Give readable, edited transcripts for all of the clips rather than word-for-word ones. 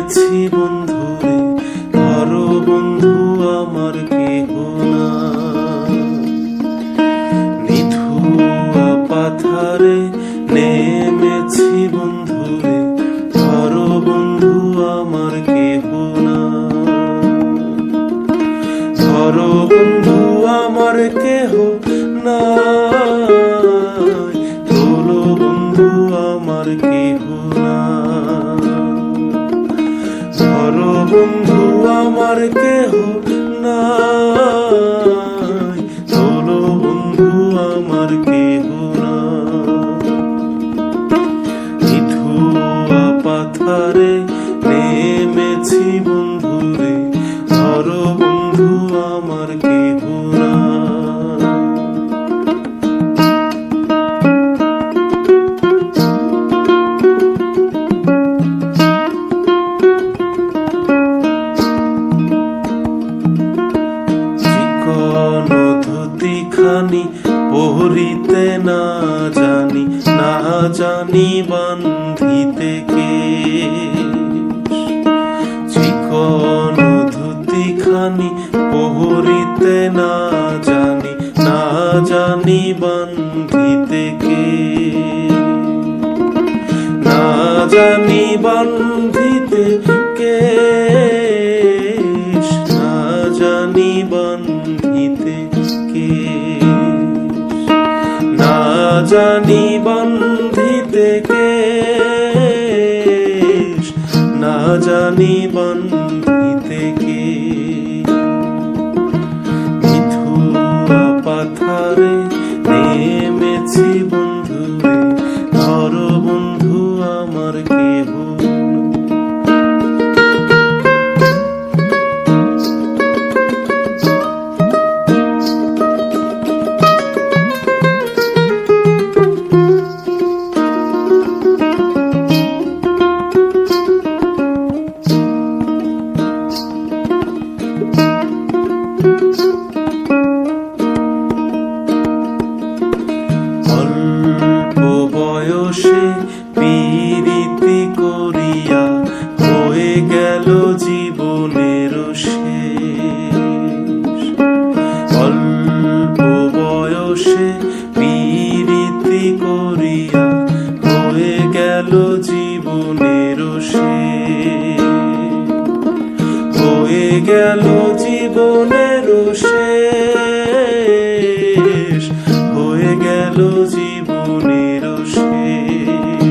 নেমেছি বন্ধুরে, ধরো বন্ধু আমার কেহ না। নিধুয়া পাথারে নেমেছি বন্ধুরে, ধরো বন্ধু আমার কেহ না। ধরো বন্ধু আমার কেহ না, তোলো বন্ধু আমার কেহ না। ধরো বন্ধু আমার কেহ না, তোলো বন্ধু আমার কেহ না। নিধুয়া পাথারে নেমেছি বন্ধুরে, ধরো বন্ধু আমার কেহ না। খানি পহরিতে না জানি, না জানি বান্ধিতে কেশ। চিকন ধুতি খানি পহরিতে না জানি, না জানি বান্ধিতে কেশ। না জানি বান্ধিতে কেশ, না জানি বান্ধিতে না জানি বান্ধিতে কেশ, না জানি বান্ধিতে কেশ। নিধুয়া পাথারে নেমেছি বন্ধুরে, ধরো বন্ধু আমার কেহ না। অল্প বয়সে পীড়িতি করিয়া হয়ে গেল জীবনের শেষ। অল্প বয়সে পীড়িতি করিয়া হয়ে গেল জীবনের শেষ। হয়ে গেল জীবনের শেষ, হয়ে গেল জীবনের শেষ।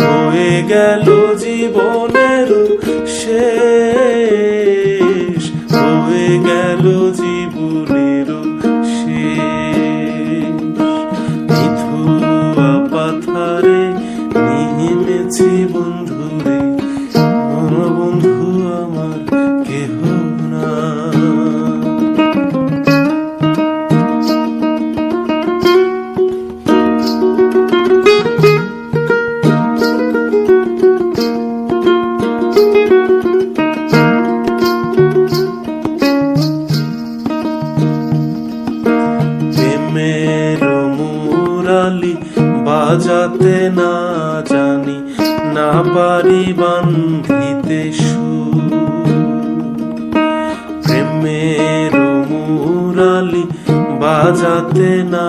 হয়ে গেল জীবনের শেষ, হয়ে গেল জীবনের শেষ। নিধুয়া পাথারে নেমেছি বন্ধুরে, বন্ধু আমার কেহ না। প্রেমের মুরালি বাজাতে না জানি, না পারি বান্ধিতে সুর। প্রেমের মুরালি বাজাতে না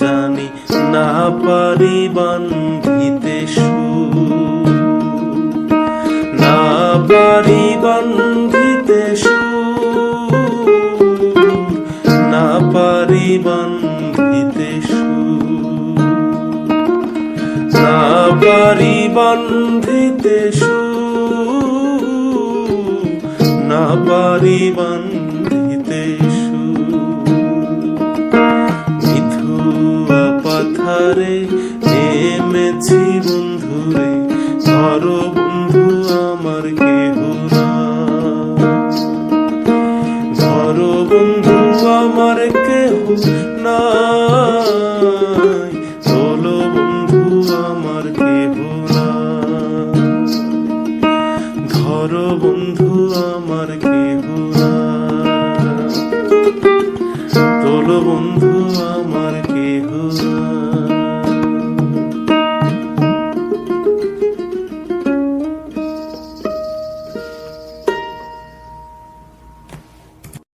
জানি, না পারি বান্ধিতে সুর। না পারি বান্ধিতে সুর, না পারি বান্ধিতে সুর। না পারি বান্ধিতে সুর, না পারি বান্ধিতে সুর। নিধুয়া পাথারে নেমেছি বন্ধুরে, ধরো বন্ধু আমার কেহ না। ধরো বন্ধু আমার কেহ নাই, তোলো বন্ধু আমার কেহ না। ধরো বন্ধু আমার কেহ না, তোলো বন্ধু